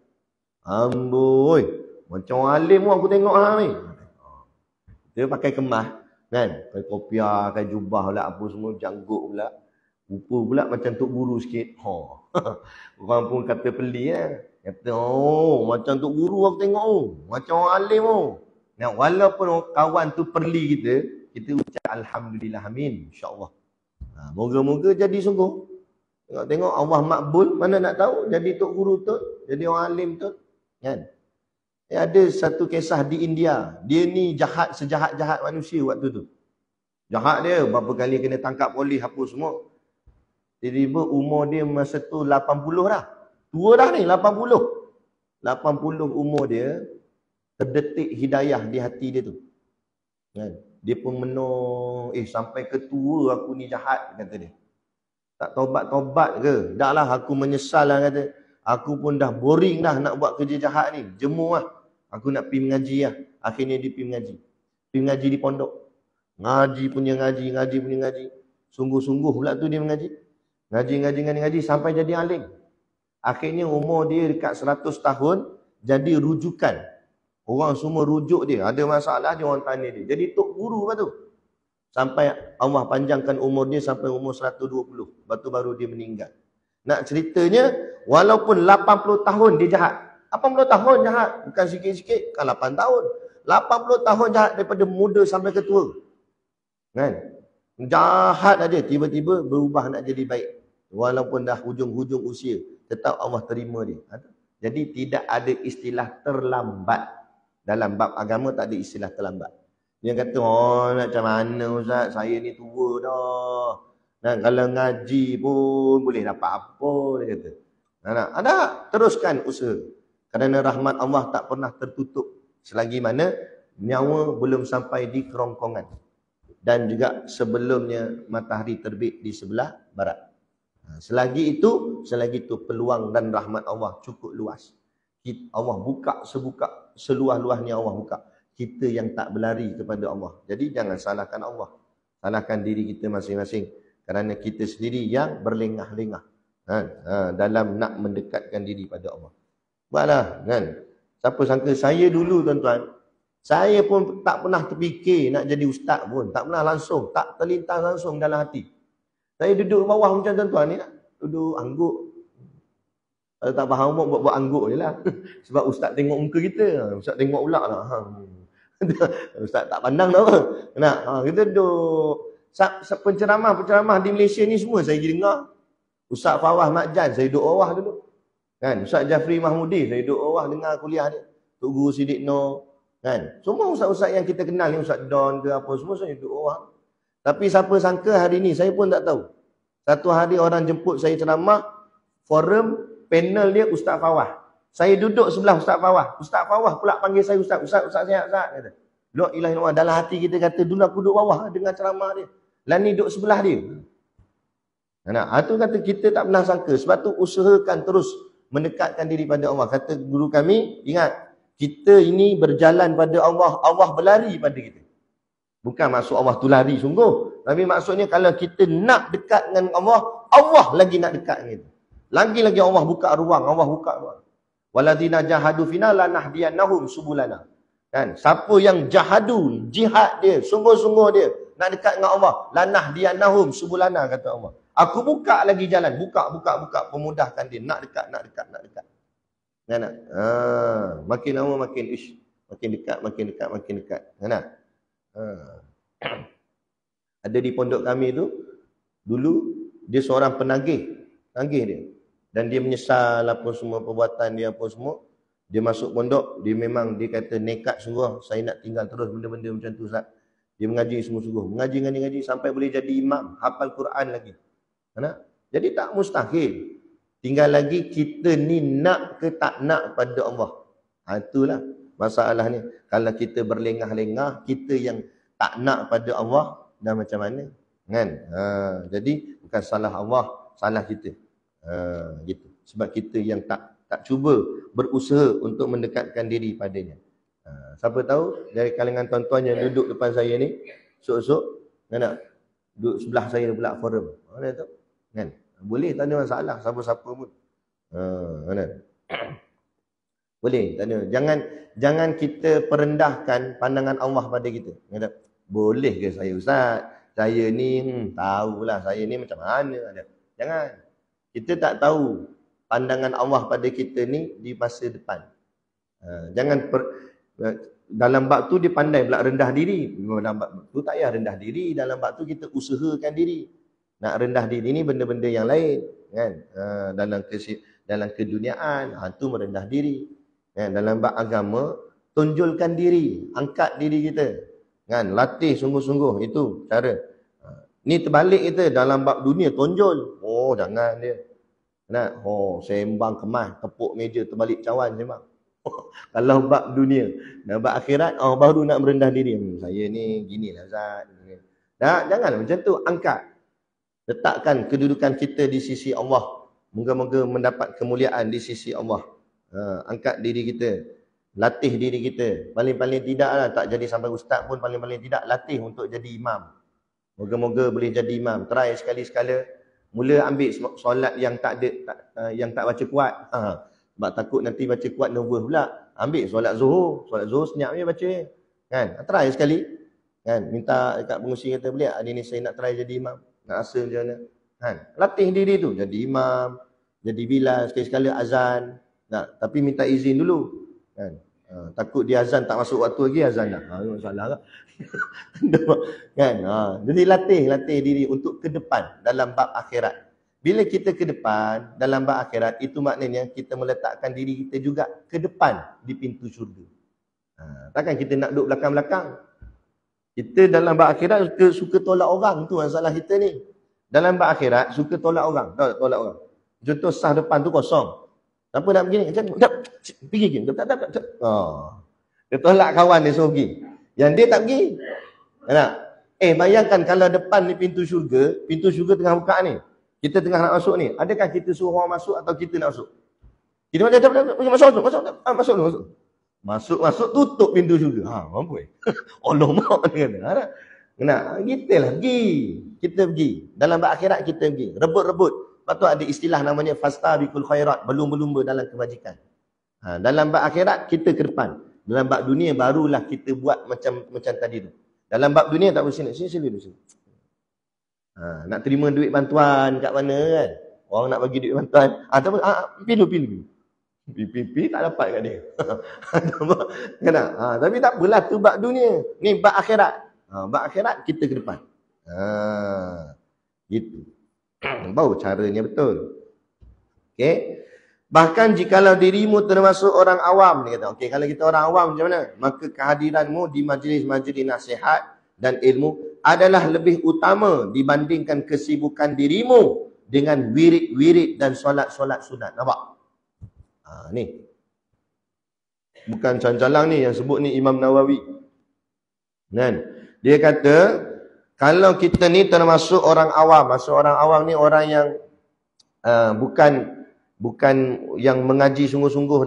Amboi, macam alim pun aku tengok hang ni. Dia pakai kemas, kan? Pakai kopiah, pakai jubah pula, apa semua, janggut pula. Rupa pula macam tok guru sikit. Orang pun kata peli kan. Kata, macam tok guru aku tengok. Macam orang alim. Nah, walaupun kawan tu perli kita ucap alhamdulillah, amin, insya-Allah. Moga-moga jadi sungguh. Tengok Allah makbul, mana nak tahu jadi tok guru tu, jadi orang alim tu, kan? Ada satu kisah di India. Dia ni jahat sejahat-jahat manusia waktu tu. Jahat dia, berapa kali kena tangkap polis apa semua. Tiba-tiba umur dia masa tu 80 dah. Tua dah ni, 80. 80 umur dia, terdetik hidayah di hati dia tu. Kan? Dia pun menung, sampai ke tua aku ni jahat, kata dia. Tak tobat-tobat ke? Dah lah, aku menyesal lah, kata. Aku pun dah boring dah nak buat kerja jahat ni. Jemu lah. Aku nak pergi mengaji lah. Akhirnya dia pergi mengaji. Pergi mengaji di pondok. Ngaji punya ngaji. Sungguh-sungguh pula tu dia mengaji. Ngaji sampai jadi alim. Akhirnya umur dia dekat 100 tahun, jadi rujukan. Orang semua rujuk dia. Ada masalah dia, orang tanya dia. Jadi tok guru lepas tu. Sampai Allah panjangkan umur dia sampai umur 120. Lepas tu baru dia meninggal. Nak ceritanya, walaupun 80 tahun dia jahat. 80 tahun jahat. Bukan sikit-sikit, kan 8 tahun. 80 tahun jahat daripada muda sampai ke tua. Kan? Jahat aja, tiba-tiba berubah nak jadi baik. Walaupun dah hujung-hujung usia, tetap Allah terima dia. Jadi tidak ada istilah terlambat. Dalam bab agama tak ada istilah terlambat. Dia kata, nak macam mana Ustaz, saya ni tua dah. Dan kalau ngaji pun boleh dapat apa, dia kata. Ada, teruskan usaha. Kerana rahmat Allah tak pernah tertutup. Selagi mana nyawa belum sampai di kerongkongan. Dan juga sebelumnya matahari terbit di sebelah barat. Selagi itu peluang dan rahmat Allah cukup luas. Allah buka seluas-luasnya Allah buka. Kita yang tak berlari kepada Allah. Jadi jangan salahkan Allah. Salahkan diri kita masing-masing. Kerana kita sendiri yang berlengah-lengah. Dalam nak mendekatkan diri pada Allah. Buatlah, kan? Siapa sangka saya dulu, tuan-tuan. Saya pun tak pernah terfikir nak jadi ustaz pun. Tak pernah langsung. Tak terlintas langsung dalam hati. Saya duduk bawah macam tuan-tuan ni. Duduk angguk. Kalau tak faham buat angguk je lah. Sebab ustaz tengok muka kita. Ustaz tengok pula lah. Ustaz tak pandang tau. Kita duduk. Penceramah di Malaysia ni semua saya pergi dengar. Ustaz Fawaz Makjan, saya duduk bawah dulu. Kan? Ustaz Jafri Mahmudi, saya duduk bawah dengar kuliah dia. Tok Guru Siddiq Noh. Kan? Semua ustaz-ustaz yang kita kenal ni, Ustaz Don ke apa, semua saya duduk bawah. Tapi siapa sangka hari ni, saya pun tak tahu. Satu hari orang jemput saya ceramah, forum, panel dia Ustaz Fawaz. Saya duduk sebelah Ustaz Fawaz. Ustaz Fawaz pula panggil saya Ustaz. Ustaz sihat, Ustaz. Kata. La ilaha illallah. Dalam hati kita kata, dulu aku duduk bawah dengan ceramah dia. Lah ni duduk sebelah dia. Nah, itu kata kita tak pernah sangka. Sebab tu usahakan terus mendekatkan diri pada Allah. Kata guru kami, ingat, kita ini berjalan pada Allah. Allah berlari pada kita. Bukan maksud Allah tu lari sungguh. Tapi maksudnya kalau kita nak dekat dengan Allah, Allah lagi nak dekat dengan kita. Lagi-lagi Allah buka ruang. Allah buka ruang. Waladzina jahadu fina lanahdiyannahum subulana. Kan? Siapa yang jahadu, jihad dia, sungguh-sungguh dia nak dekat dengan Allah, lanahdiyannahum subulana, kata Allah. Aku buka lagi jalan, buka, pemudahkan dia, nak dekat. Kan? Makin lama makin makin dekat. Kan? Ada di pondok kami tu, dulu dia seorang penagih dia. Dan dia menyesal apa semua perbuatan dia, apa semua. Dia masuk pondok, dia memang dia kata nekat sungguh, saya nak tinggal terus benda-benda macam tu, Ustaz. Dia mengaji sungguh-sungguh, mengaji sampai boleh jadi imam, hafal Quran lagi. Kan? Jadi tak mustahil. Tinggal lagi kita ni nak ke tak nak pada Allah. Itulah masalah ni. Kalau kita berlengah-lengah, kita yang tak nak pada Allah, dah macam mana? Kan? Jadi bukan salah Allah, salah kita. Gitu. Sebab kita yang tak cuba berusaha untuk mendekatkan diri padanya. Siapa tahu dari kalangan tuan-tuan yang duduk depan saya ni, sok-sok nak duduk sebelah saya pula forum. Mana tahu? Kan? Boleh, tak ada masalah, siapa-siapa pun. Mana? Boleh, tak ada. Jangan kita perendahkan pandangan Allah pada kita. Kata, boleh ke saya Ustaz? Saya ni tahulah saya ni macam mana. Jangan. Kita tak tahu pandangan Allah pada kita ni di masa depan. Dalam bab tu dia pandai pula rendah diri. Dalam bab tu tak payah rendah diri. Dalam bab tu kita usahakan diri. Nak rendah diri ni benda-benda yang lain. Kan? Dalam keduniaan, tu merendah diri. Kan? Dalam bab agama, tonjolkan diri. Angkat diri kita. Kan? Latih sungguh-sungguh. Itu cara. Ni terbalik kita. Dalam bab dunia, tonjol. Oh, jangan dia. Nak, sembang kemas, tepuk meja, terbalik cawan sembang. Kalau bab dunia. Dan bab akhirat, baru nak merendah diri. Saya ni ginilah Ustaz. Janganlah macam tu. Angkat. Letakkan kedudukan kita di sisi Allah. Moga-moga mendapat kemuliaan di sisi Allah. Angkat diri kita. Latih diri kita. Paling-paling tidaklah, tak jadi sampai ustaz pun, paling-paling tidak latih untuk jadi imam. Moga-moga boleh jadi imam. Try sekali-sekala. Mula ambil solat yang tak baca kuat. Sebab takut nanti baca kuat nervous pula. Ambil solat zuhur. Solat zuhur senyap je baca. Kan? Try sekali. Kan? Minta dekat pengusi kata, boleh hari ni saya nak try jadi imam. Nak rasa macam mana. Kan? Latih diri tu. Jadi imam. Jadi bilal. Sekali-sekala azan. Tapi minta izin dulu. Kan? Takut dia azan tak masuk waktu lagi, azan dah. Masalah lah. Kan? Jadi latih diri untuk ke depan dalam bab akhirat. Bila kita ke depan dalam bab akhirat, itu maknanya kita meletakkan diri kita juga ke depan di pintu syurga. Takkan kita nak duduk belakang-belakang. Kita dalam bab akhirat suka tolak orang, tu masalah kita ni. Dalam bab akhirat suka tolak orang. Tahu tak tolak orang? Contoh sah depan tu kosong. Siapa nak begini? Pergi ke? Tak. Dia tolak kawan dia suruh pergi. Yang dia tak pergi. Nak? Bayangkan kalau depan ni pintu syurga tengah buka ni. Kita tengah nak masuk ni. Adakah kita suruh orang masuk atau kita nak masuk? Kita masuk, tutup pintu syurga. Mampu Allah maaf dia kata. Nak? Kita lah pergi. Kita pergi. Dalam bab akhirat kita pergi. Rebut-rebut. Lepas tu ada istilah namanya fastabiqul khairat, berlumba-lumba dalam kebajikan. Dalam bab akhirat kita ke depan. Dalam bab dunia barulah kita buat macam tadi tu. Dalam bab dunia tak boleh sini. Nak terima duit bantuan kat mana kan? Orang nak bagi duit bantuan. Pilu. Pipi tak dapat kat dia. Kena. Tapi tak apalah tu bab dunia. Ni bab akhirat. Bab akhirat kita ke depan. Gitu. Baru caranya betul. Okey. Bahkan jikalau dirimu termasuk orang awam, dia kata, okey, kalau kita orang awam macam mana? Maka kehadiranmu di majlis-majlis nasihat dan ilmu adalah lebih utama dibandingkan kesibukan dirimu dengan wirid-wirid dan solat-solat sunat. Nampak? Ni. Bukan cancalang ni yang sebut ni Imam Nawawi. Kan? Dia kata, kalau kita ni termasuk orang awam, maksud orang awam ni orang yang bukan yang mengaji sungguh-sungguh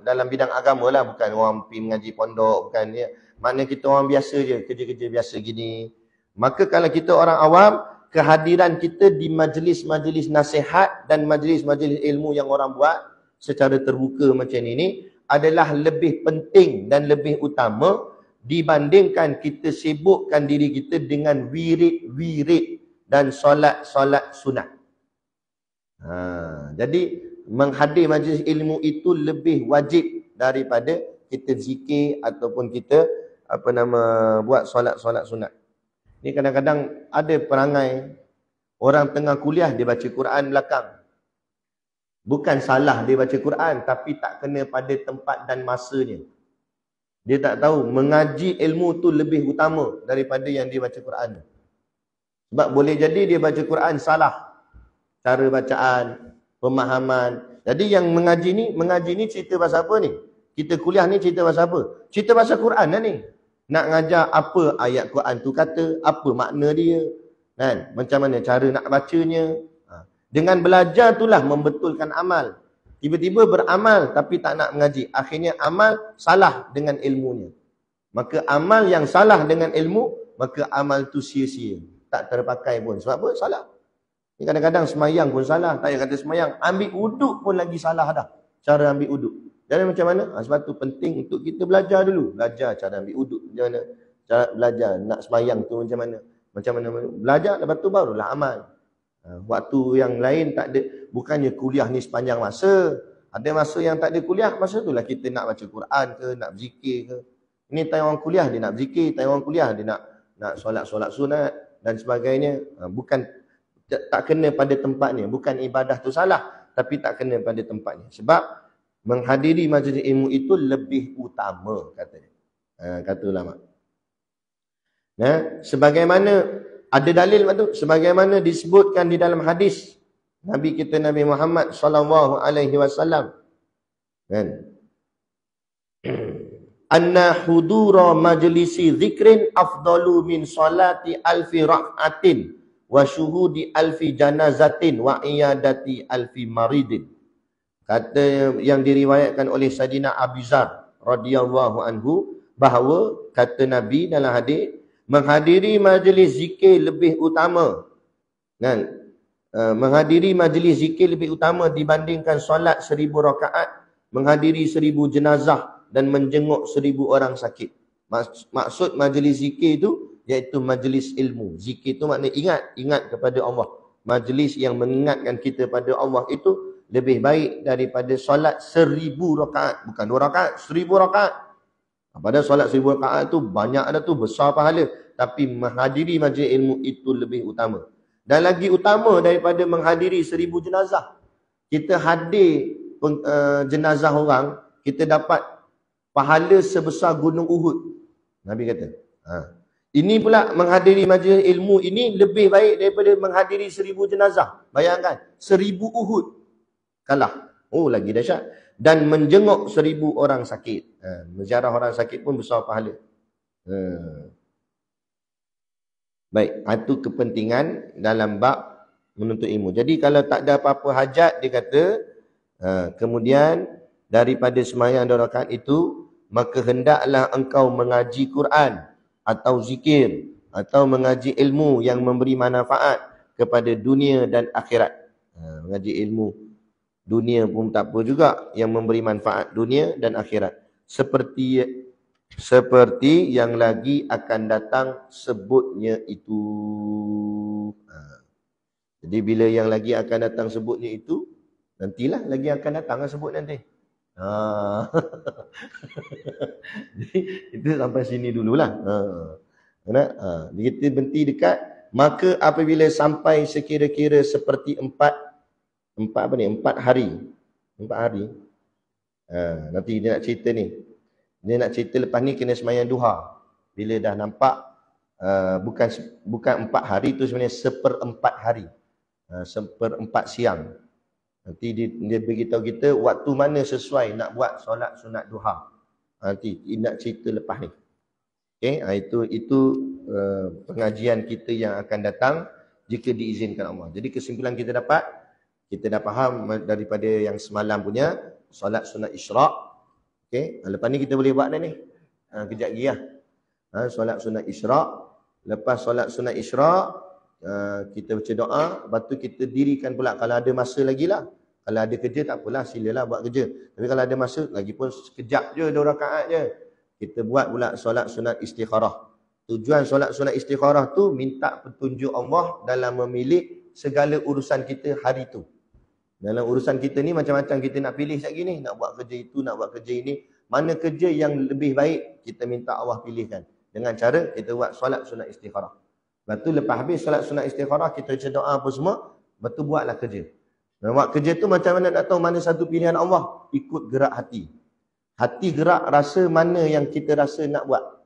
dalam bidang agama lah, bukan orang pergi mengaji pondok, bukan ya. Maknanya kita orang biasa je, kerja-kerja biasa gini. Maka kalau kita orang awam, kehadiran kita di majlis-majlis nasihat dan majlis-majlis ilmu yang orang buat secara terbuka macam ini adalah lebih penting dan lebih utama dibandingkan kita sibukkan diri kita dengan wirid-wirid dan solat-solat sunat. Jadi menghadir majlis ilmu itu lebih wajib daripada kita zikir ataupun kita buat solat-solat sunat. Ni kadang-kadang ada perangai orang tengah kuliah dia baca Quran belakang. Bukan salah dia baca Quran, tapi tak kena pada tempat dan masanya. Dia tak tahu mengaji ilmu tu lebih utama daripada yang dia baca Quran. Sebab boleh jadi dia baca Quran salah cara bacaan, pemahaman. Jadi yang mengaji ni cerita pasal apa ni? Kita kuliah ni cerita pasal apa? Cerita pasal Quran lah ni. Nak ngajar apa ayat Quran tu kata, apa makna dia, kan? Macam mana cara nak bacanya. Dengan belajar itulah membetulkan amal. Tiba-tiba beramal tapi tak nak mengaji. Akhirnya amal salah dengan ilmunya. Maka amal yang salah dengan ilmu, maka amal tu sia-sia. Tak terpakai pun. Sebab apa? Salah. Kadang-kadang semayang pun salah. Tak payah kata semayang. Ambil uduk pun lagi salah dah. Cara ambil uduk. Jadi macam mana? Sebab tu penting untuk kita belajar dulu. Belajar cara ambil uduk. Macam mana? Cara belajar nak semayang tu macam mana? Macam mana? Belajar, lepas tu barulah amal. Waktu yang lain tak ada. Bukannya kuliah ni sepanjang masa. Ada masa yang tak ada kuliah. Masa tu lah kita nak baca Quran ke, nak berzikir ke. Ini time orang kuliah dia nak berzikir. Time orang kuliah dia nak solat-solat sunat dan sebagainya. Bukan tak kena pada tempatnya. Bukan ibadah tu salah, tapi tak kena pada tempatnya. Sebab menghadiri majlis ilmu itu lebih utama, kata ulama. Sebagaimana ada dalil tu, sebagaimana disebutkan di dalam hadis Nabi kita Nabi Muhammad sallallahu alaihi wasallam, kan? Anna hudura majlisi dzikrin afdalu min salati alfi rak'atin wa syuhudi alfi janazatin wa iyadati alfi maridin. Kata yang diriwayatkan oleh Sayyidina Abu Dzar radhiyallahu anhu, bahawa kata Nabi dalam hadis, menghadiri majlis zikir lebih utama, kan? Menghadiri majlis zikir lebih utama dibandingkan solat 1000 rakaat, menghadiri 1000 jenazah dan menjenguk 1000 orang sakit. Maksud majlis zikir itu iaitu majlis ilmu. Zikir itu maknanya ingat kepada Allah. Majlis yang mengingatkan kita pada Allah itu lebih baik daripada solat 1000 rakaat. Bukan 2 rakaat, 1000 rakaat. Padahal solat 1000 rakaat tu banyak ada tu, besar pahala. Tapi menghadiri majlis ilmu itu lebih utama. Dan lagi utama daripada menghadiri 1000 jenazah. Kita hadir jenazah orang, kita dapat pahala sebesar gunung Uhud. Nabi kata. Ini pula menghadiri majlis ilmu ini lebih baik daripada menghadiri 1000 jenazah. Bayangkan, 1000 Uhud kalah. Oh, lagi dahsyat. Dan menjenguk 1000 orang sakit. Menziarah orang sakit pun besar pahala. Baik, itu kepentingan dalam bab menuntut ilmu. Jadi kalau tak ada apa-apa hajat, dia kata, kemudian daripada sembahyang 2 rakaat itu, maka hendaklah engkau mengaji Quran atau zikir atau mengaji ilmu yang memberi manfaat kepada dunia dan akhirat. Mengaji ilmu dunia pun tak apa juga, yang memberi manfaat dunia dan akhirat. Seperti yang lagi akan datang sebutnya itu. Jadi bila yang lagi akan datang sebutnya itu, nantilah lagi akan datang sebut nanti. Jadi kita sampai sini dululah. Kita berhenti dekat Maka apabila sampai sekira-kira seperti empat hari. Nanti dia nak cerita ni. Dia nak cerita lepas ni kena sembahyang duha. Bila dah nampak bukan 4 hari tu sebenarnya seperempat hari. Seperempat siang. Nanti dia beritahu kita waktu mana sesuai nak buat solat sunat duha. Nanti dia nak cerita lepas ni. Okey, itu pengajian kita yang akan datang jika diizinkan Allah. Jadi kesimpulan kita dah faham daripada yang semalam punya solat sunat Isra'. Okey, lepas ni kita boleh buat dah ni. Kejap lagi lah. Solat sunat Isra'. Lepas solat sunat Isra', kita baca doa, lepas tu kita dirikan pula kalau ada masa lagi lah. Kalau ada kerja tak apalah, silalah buat kerja. Tapi kalau ada masa, lagipun sekejap je, 2 rakaat je. Kita buat pula solat sunat istikharah. Tujuan solat sunat istikharah tu minta petunjuk Allah dalam memilih segala urusan kita hari tu. Dalam urusan kita ni macam-macam kita nak pilih sekejap ni. Nak buat kerja itu, nak buat kerja ini. Mana kerja yang lebih baik, kita minta Allah pilihkan. Dengan cara kita buat solat sunat istikharah. Lepas tu lepas habis solat sunat istikharah, kita baca doa apa semua. Lepas tu buatlah kerja. Dan buat kerja tu macam mana nak tahu mana satu pilihan Allah? Ikut gerak hati. Hati gerak rasa mana yang kita rasa nak buat.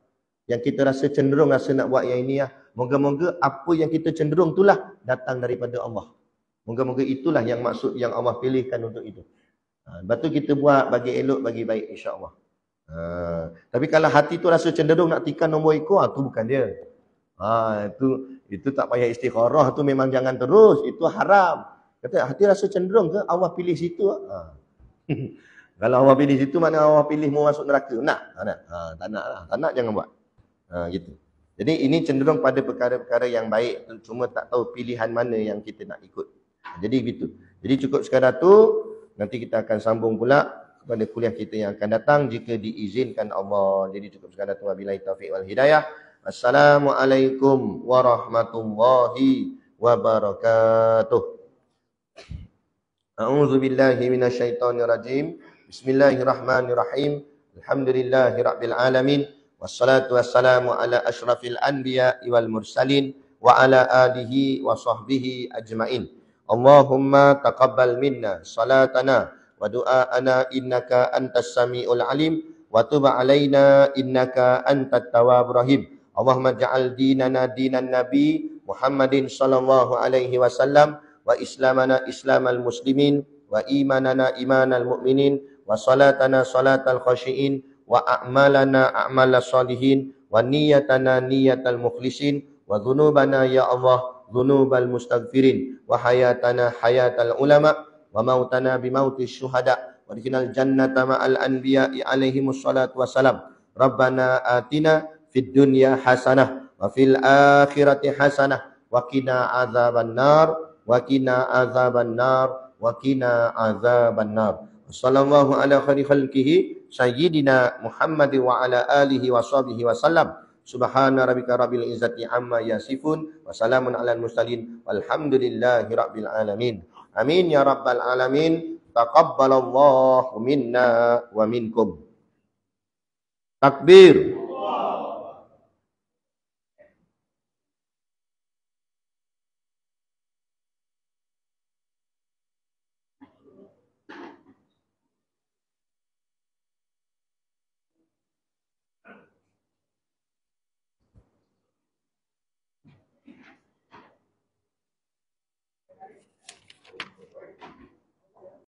Yang kita rasa cenderung rasa nak buat yang ini lah. Moga-moga apa yang kita cenderung itulah datang daripada Allah. Moga-moga itulah yang maksud yang Allah pilihkan untuk itu. Lepas tu kita buat bagi elok, bagi baik insya-Allah. Tapi kalau hati tu rasa cenderung nak tekan nombor ekor, tu bukan dia. Itu tak payah istikharah, tu memang jangan terus, itu haram. Kata hati rasa cenderung ke Allah pilih situ? Kalau Allah pilih situ makna Allah pilih mau masuk neraka. Nak? Tak nak lah. Tak nak jangan buat. Gitu. Jadi ini cenderung pada perkara-perkara yang baik, cuma tak tahu pilihan mana yang kita nak ikut. Jadi gitu. Jadi cukup sekadar tu, nanti kita akan sambung pula kepada kuliah kita yang akan datang jika diizinkan Allah. Jadi cukup sekadar tu, wabillahi taufiq wal hidayah. Assalamualaikum warahmatullahi wabarakatuh. A'udzu billahi minasyaitonir rajim. Bismillahirrahmanirrahim. Alhamdulillahirabbil alamin. Wassalatu wassalamu ala asyrafil anbiya'i wal mursalin wa ala alihi wa sahbihi ajmain. Allahumma taqabbal minna salatana wa du'aana innaka antas samiul alim wa tub alaina innaka antat tawwabur rahim. Allahumma ja'al dinana dinan nabi Muhammadin sallallahu alaihi wasallam wa islamana islamal muslimin wa imanana imanal mu'minin wa salatana salatal khashiin wa a'malana a'malas salihin wa niyatana niyatal mukhlisin wa dhunubana ya Allah dhunubal mustaghfirin wa hayatana hayatal ulama wa mautana bimautis syuhada wa dikinal jannata ma'al anbiya'i alaihimus salatu wassalam. Rabbana atina fid dunya hasanah wa fil akhirati hasanah wa qina azaban nar wa qina azaban nar wa qina azaban nar. Sallallahu ala khairi khalqihi sayyidina Muhammad wa ala alihi wa sahbihi wa sallam. Subhana rabbika rabbil izzati amma yasifun wa salamun alal mursalin walhamdulillahi rabbil alamin. Amin ya rabbal alamin. Taqabbalallahu minna wa minkum. Takbir.